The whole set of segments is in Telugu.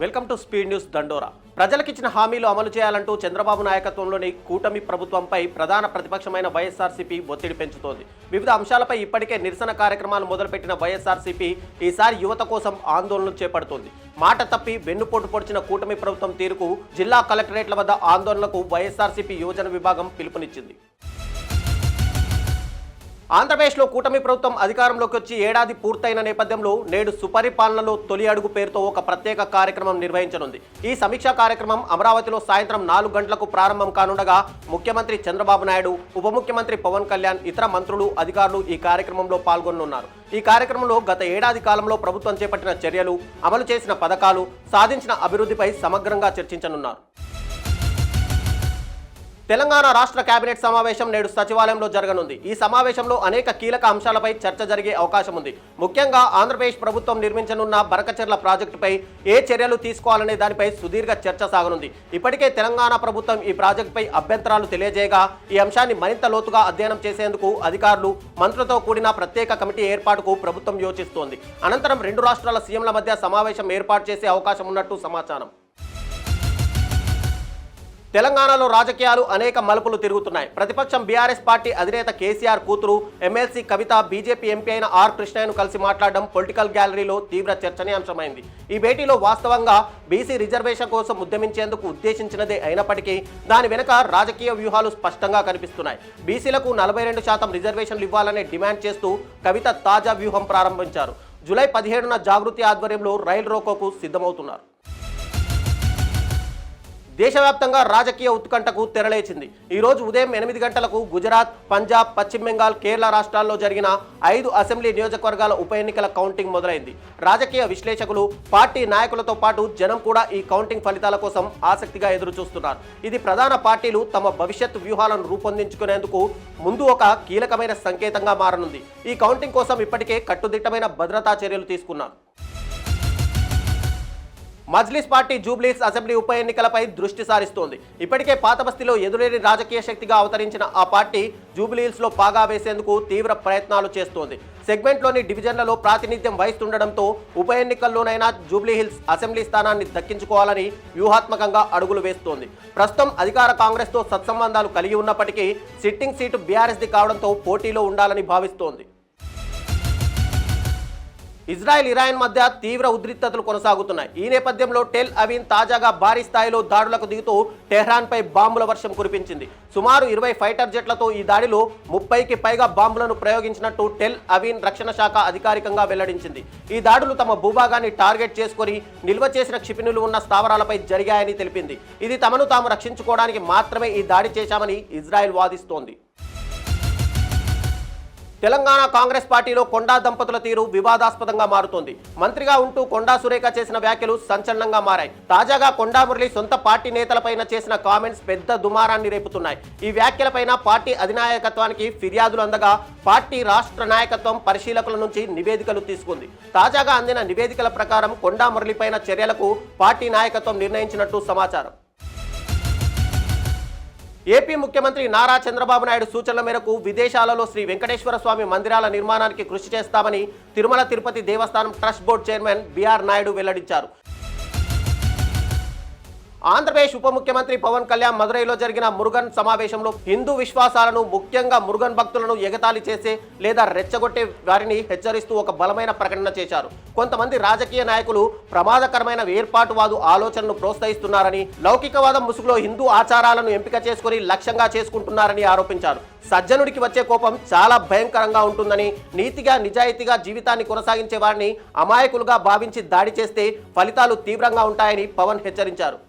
వెల్కమ్ టు స్పీడ్ న్యూస్ దండోరా. ప్రజలకిచ్చిన హామీలు అమలు చేయాలంటూ చంద్రబాబు నాయకత్వంలోని కూటమి ప్రభుత్వంపై ప్రధాన ప్రతిపక్షమైన వైఎస్ఆర్సీపీ ఒత్తిడి పెంచుతోంది. వివిధ అంశాలపై ఇప్పటికే నిరసన కార్యక్రమాలు మొదలుపెట్టిన వైఎస్ఆర్సీపీ ఈసారి యువత కోసం ఆందోళనలు చేపడుతోంది. మాట తప్పి వెన్నుపోటు పొడిచిన కూటమి ప్రభుత్వం తీరుకు జిల్లా కలెక్టరేట్ల వద్ద ఆందోళనకు వైఎస్ఆర్సీపీ యువజన విభాగం పిలుపునిచ్చింది. ఆంధ్రప్రదేశ్లో కూటమి ప్రభుత్వం అధికారంలోకి వచ్చి ఏడాది పూర్తయిన నేపథ్యంలో నేడు సుపరిపాలనలో తొలి అడుగు పేరుతో ఒక ప్రత్యేక కార్యక్రమం నిర్వహించనుంది. ఈ సమీక్షా కార్యక్రమం అమరావతిలో సాయంత్రం 4 గంటలకు ప్రారంభం కానుండగా ముఖ్యమంత్రి చంద్రబాబు నాయుడు, ఉప ముఖ్యమంత్రి పవన్ కళ్యాణ్, ఇతర మంత్రులు, అధికారులు ఈ కార్యక్రమంలో పాల్గొనున్నారు. ఈ కార్యక్రమంలో గత ఏడాది కాలంలో ప్రభుత్వం చేపట్టిన చర్యలు, అమలు చేసిన పథకాలు, సాధించిన అభివృద్ధిపై సమగ్రంగా చర్చించనున్నారు. తెలంగాణ రాష్ట్ర కేబినెట్ సమావేశం నేడు సచివాలయంలో జరగనుంది. ఈ సమావేశంలో అనేక కీలక అంశాలపై చర్చ జరిగే అవకాశం ఉంది. ముఖ్యంగా ఆంధ్రప్రదేశ్ ప్రభుత్వం నిర్మించనున్న బరకచెర్ల ప్రాజెక్టుపై ఏ చర్యలు తీసుకోవాలనే దానిపై సుదీర్ఘ చర్చ సాగనుంది. ఇప్పటికే తెలంగాణ ప్రభుత్వం ఈ ప్రాజెక్టుపై అభ్యంతరాలు తెలియజేయగా ఈ అంశాన్ని మరింత లోతుగా అధ్యయనం చేసేందుకు అధికారులు, మంత్రులతో కూడిన ప్రత్యేక కమిటీ ఏర్పాటుకు ప్రభుత్వం యోచిస్తోంది. అనంతరం 2 రాష్ట్రాల సీఎంల మధ్య సమావేశం ఏర్పాటు చేసే అవకాశం ఉన్నట్టు సమాచారం. తెలంగాణలో రాజకీయాలు అనేక మలుపులు తిరుగుతున్నాయి. ప్రతిపక్షం బీఆర్ఎస్ పార్టీ అధినేత కేసీఆర్ కూతురు ఎమ్మెల్సీ కవిత బీజేపీ ఎంపీ అయిన ఆర్ కృష్ణయ్యను కలిసి మాట్లాడడం పొలిటికల్ గ్యాలరీలో తీవ్ర చర్చనీయాంశమైంది. ఈ భేటీలో వాస్తవంగా బీసీ రిజర్వేషన్ కోసం ఉద్యమించేందుకు ఉద్దేశించినదే అయినప్పటికీ దాని వెనుక రాజకీయ వ్యూహాలు స్పష్టంగా కనిపిస్తున్నాయి. బీసీలకు 42% రిజర్వేషన్లు ఇవ్వాలనే డిమాండ్ చేస్తూ కవిత తాజా వ్యూహం ప్రారంభించారు. జూలై 17న జాగృతి ఆధ్వర్యంలో రైలు రోకోకు సిద్ధమవుతున్నారు. దేశవ్యాప్తంగా రాజకీయ ఉత్కంఠకు తెరలేచింది. ఈరోజు ఉదయం 8 గంటలకు గుజరాత్, పంజాబ్, పశ్చిమ బెంగాల్, కేరళ రాష్ట్రాల్లో జరిగిన 5 అసెంబ్లీ నియోజకవర్గాల ఉప ఎన్నికల కౌంటింగ్ మొదలైంది. రాజకీయ విశ్లేషకులు, పార్టీ నాయకులతో పాటు జనం కూడా ఈ కౌంటింగ్ ఫలితాల కోసం ఆసక్తిగా ఎదురుచూస్తున్నారు. ఇది ప్రధాన పార్టీలు తమ భవిష్యత్తు వ్యూహాలను రూపొందించుకునేందుకు ముందు ఒక కీలకమైన సంకేతంగా మారనుంది. ఈ కౌంటింగ్ కోసం ఇప్పటికే కట్టుదిట్టమైన భద్రతా చర్యలు తీసుకున్నారు. మజ్లిస్ పార్టీ జూబ్లీహిల్స్ అసెంబ్లీ ఉప ఎన్నికలపై దృష్టి సారిస్తోంది. ఇప్పటికే పాతబస్తీలో ఎదురేని రాజకీయ శక్తిగా అవతరించిన ఆ పార్టీ జూబ్లీహిల్స్లో పాగా వేసేందుకు తీవ్ర ప్రయత్నాలు చేస్తోంది. సెగ్మెంట్లోని డివిజన్లలో ప్రాతినిధ్యం వహిస్తుండటంతో ఉప ఎన్నికల్లోనైనా జూబ్లీహిల్స్ అసెంబ్లీ స్థానాన్ని దక్కించుకోవాలని వ్యూహాత్మకంగా అడుగులు వేస్తోంది. ప్రస్తుతం అధికార కాంగ్రెస్తో సత్సంబంధాలు కలిగి ఉన్నప్పటికీ సిట్టింగ్ సీటు బీఆర్ఎస్ది కావడంతో పోటీలో ఉండాలని భావిస్తోంది. ఇజ్రాయెల్, ఇరాన్ మధ్య తీవ్ర ఉద్రిక్తతలు కొనసాగుతున్నాయి. ఈ నేపథ్యంలో టెల్ అవీవ్ తాజాగా భారీ స్థాయిలో దాడులకు దిగుతూ టెహ్రాన్పై బాంబుల వర్షం కురిపించింది. సుమారు 20 ఫైటర్ జెట్లతో ఈ దాడిలో 30కి పైగా బాంబులను ప్రయోగించినట్టు టెల్ అవీవ్ రక్షణ శాఖ అధికారికంగా వెల్లడించింది. ఈ దాడులు తమ భూభాగాన్ని టార్గెట్ చేసుకుని నిల్వ చేసిన క్షిపణులు ఉన్న స్థావరాలపై జరిగాయని తెలిపింది. ఇది తమను తాము రక్షించుకోవడానికి మాత్రమే ఈ దాడి చేశామని ఇజ్రాయెల్ వాదిస్తోంది. తెలంగాణ కాంగ్రెస్ పార్టీలో కొండా దంపతుల తీరు వివాదాస్పదంగా మారుతోంది. మంత్రిగా ఉంటూ కొండా సురేఖ చేసిన వ్యాఖ్యలు సంచలనంగా మారాయి. తాజాగా కొండా మురళి సొంత పార్టీ నేతలపైన చేసిన కామెంట్స్ పెద్ద దుమారాన్ని రేపుతున్నాయి. ఈ వ్యాఖ్యలపైన పార్టీ అధినాయకత్వానికి ఫిర్యాదులు అందగా పార్టీ రాష్ట్ర నాయకత్వం పరిశీలకుల నుంచి నివేదికలు తీసుకుంది. తాజాగా అందిన నివేదికల ప్రకారం కొండా మురళిపైన చర్యలకు పార్టీ నాయకత్వం నిర్ణయించినట్టు సమాచారం. ఏపీ ముఖ్యమంత్రి నారా చంద్రబాబు నాయుడు సూచనల మేరకు విదేశాలలో శ్రీ వెంకటేశ్వర స్వామి మందిరాల నిర్మాణానికి కృషి చేస్తామని Tirumala Tirupati Devasthanam trust board chairman B R Naidu వెల్లడించారు. ఆంధ్రప్రదేశ్ ఉప ముఖ్యమంత్రి పవన్ కళ్యాణ్ మదురైలో జరిగిన మురుగన్ సమావేశంలో హిందూ విశ్వాసాలను, ముఖ్యంగా మురుగన్ భక్తులను ఎగతాళి చేసే లేదా రెచ్చగొట్టే వారిని హెచ్చరిస్తూ ఒక బలమైన ప్రకటన చేశారు. కొంతమంది రాజకీయ నాయకులు ప్రమాదకరమైన ఏర్పాటువాదు ఆలోచనను ప్రోత్సహిస్తున్నారని, లౌకికవాదం ముసుగులో హిందూ ఆచారాలను ఎంపిక చేసుకుని లక్ష్యంగా చేసుకుంటున్నారని ఆరోపించారు. సజ్జనుడికి వచ్చే కోపం చాలా భయంకరంగా ఉంటుందని, నీతిగా నిజాయితీగా జీవితాన్ని కొనసాగించే వారిని అమాయకులుగా భావించి దాడి చేస్తే ఫలితాలు తీవ్రంగా ఉంటాయని పవన్ హెచ్చరించారు.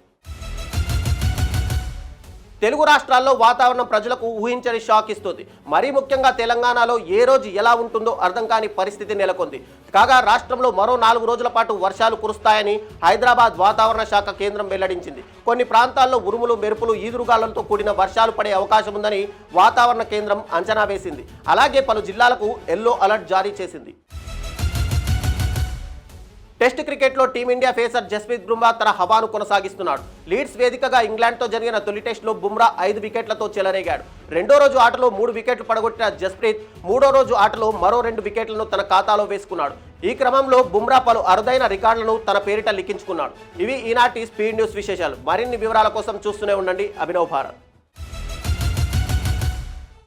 తెలుగు రాష్ట్రాల్లో వాతావరణం ప్రజలకు ఊహించని షాక్ ఇస్తుంది. మరీ ముఖ్యంగా తెలంగాణలో ఏ రోజు ఎలా ఉంటుందో అర్థం కాని పరిస్థితి నెలకొంది. కాగా రాష్ట్రంలో మరో 4 రోజుల పాటు వర్షాలు కురుస్తాయని హైదరాబాద్ వాతావరణ శాఖ కేంద్రం వెల్లడించింది. కొన్ని ప్రాంతాల్లో ఉరుములు, మెరుపులు, ఈదురుగాలులతో కూడిన వర్షాలు పడే అవకాశం ఉందని వాతావరణ కేంద్రం అంచనా వేసింది. అలాగే పలు జిల్లాలకు ఎల్లో అలర్ట్ జారీ చేసింది. టెస్ట్ క్రికెట్లో టీమిండియా పేసర్ జస్ప్రీత్ బుమ్రా తన హవాను కొనసాగిస్తున్నాడు. లీడ్స్ వేదికగా ఇంగ్లాండ్తో జరిగిన తొలి టెస్టులో బుమ్రా 5 వికెట్లతో చెలరేగాడు. రెండో రోజు ఆటలో 3 వికెట్లు పడగొట్టిన జస్ప్రీత్ మూడో రోజు ఆటలో మరో 2 వికెట్లను తన ఖాతాలో వేసుకున్నాడు. ఈ క్రమంలో బుమ్రా పలు అరుదైన రికార్డులను తన పేరిట లిఖించుకున్నాడు. ఇవి ఈనాటి స్పీడ్ న్యూస్ విశేషాలు. మరిన్ని వివరాల కోసం చూస్తూనే ఉండండి అభినవ్ భారత్.